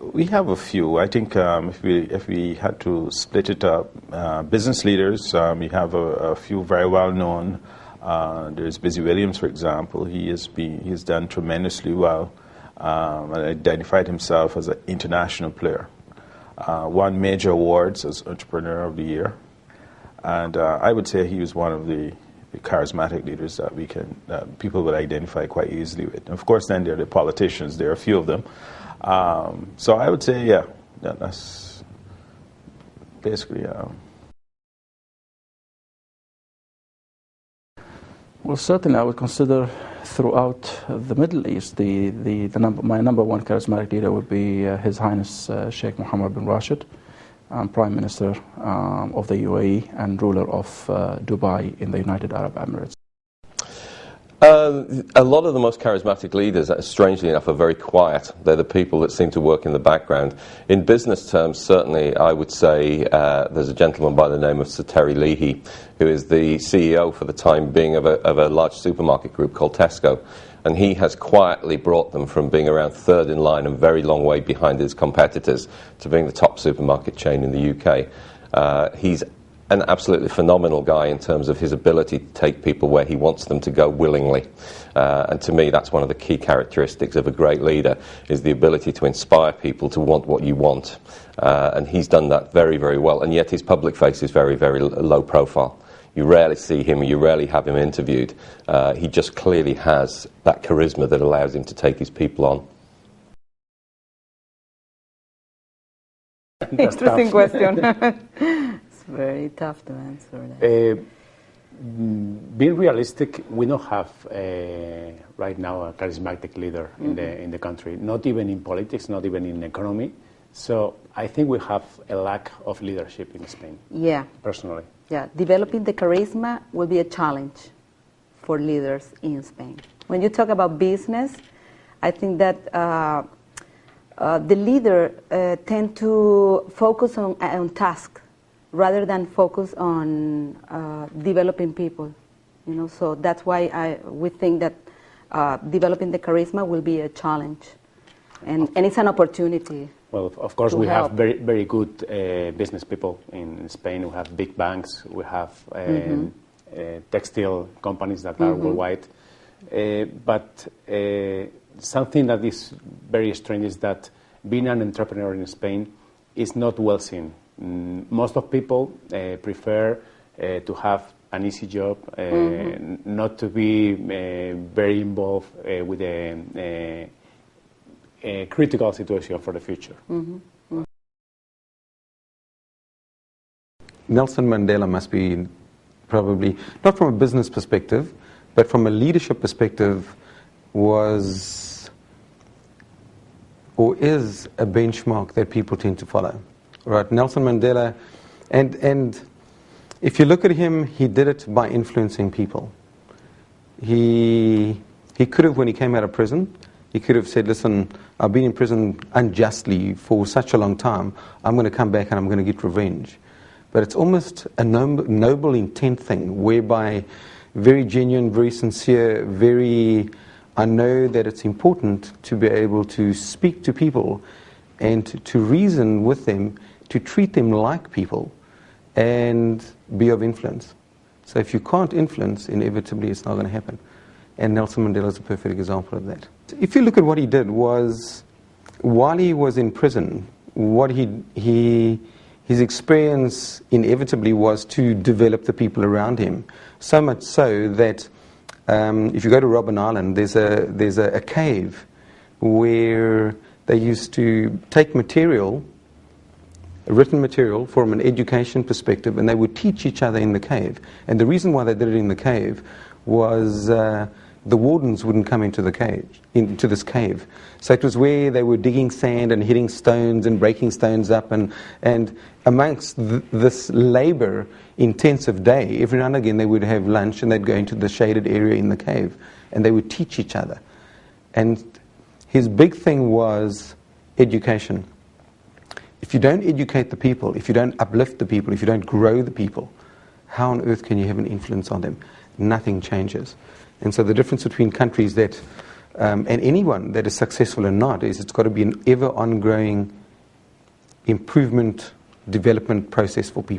We have a few. I think if we had to split it up, business leaders, we have a few very well known. There's Busy Williams, for example. He's done tremendously well and identified himself as an international player. Won major awards as Entrepreneur of the Year, and I would say he was one of the charismatic leaders that people would identify quite easily with. And of course, then there are the politicians. There are a few of them. So I would say, yeah, that's basically. Well, certainly, I would consider throughout the Middle East, my number one charismatic leader would be His Highness Sheikh Mohammed bin Rashid, Prime Minister of the UAE and ruler of Dubai in the United Arab Emirates. A lot of the most charismatic leaders, strangely enough, are very quiet. They're the people that seem to work in the background. In business terms, certainly, I would say there's a gentleman by the name of Sir Terry Leahy, who is the CEO for the time being of a large supermarket group called Tesco. And he has quietly brought them from being around third in line and very long way behind his competitors to being the top supermarket chain in the UK. He's an absolutely phenomenal guy in terms of his ability to take people where he wants them to go willingly. And to me, that's one of the key characteristics of a great leader, is the ability to inspire people to want what you want. And he's done that very, very well. And yet his public face is very, very low profile. You rarely see him, you rarely have him interviewed. He just clearly has that charisma that allows him to take his people on. Interesting question. It's very tough to answer that. Being realistic, we don't have right now a charismatic leader in the country, not even in politics, not even in economy. So I think we have a lack of leadership in Spain. Yeah. Personally. Yeah, developing the charisma will be a challenge for leaders in Spain. When you talk about business, I think that the leader tend to focus on tasks rather than focus on developing people. So that's why we think that developing the charisma will be a challenge, and it's an opportunity. Well, of course, we have very, very good business people in Spain. We have big banks. We have textile companies that are worldwide. But something that is very strange is that being an entrepreneur in Spain is not well seen. Most of people prefer to have an easy job, not to be very involved with a critical situation for the future. Nelson Mandela must be probably, not from a business perspective, but from a leadership perspective, was or is a benchmark that people tend to follow. Right, Nelson Mandela, and if you look at him, he did it by influencing people. He could have, when he came out of prison, he could have said, listen, I've been in prison unjustly for such a long time, I'm going to come back and I'm going to get revenge. But it's almost a noble intent thing, whereby very genuine, very sincere, I know that it's important to be able to speak to people and to reason with them, to treat them like people and be of influence. So if you can't influence, inevitably it's not going to happen. And Nelson Mandela is a perfect example of that. If you look at what he did was, while he was in prison, what his experience inevitably was to develop the people around him. So much so that if you go to Robben Island, there's a cave where they used to take material, written material from an education perspective, and they would teach each other in the cave. And the reason why they did it in the cave was the wardens wouldn't come into this cave. So it was where they were digging sand and hitting stones and breaking stones up, and amongst this labor-intensive day, every now and again they would have lunch and they'd go into the shaded area in the cave and they would teach each other. And his big thing was education. If you don't educate the people, if you don't uplift the people, if you don't grow the people, how on earth can you have an influence on them? Nothing changes. And so the difference between countries that and anyone that is successful or not, is it's got to be an ever ongoing improvement, development process for people.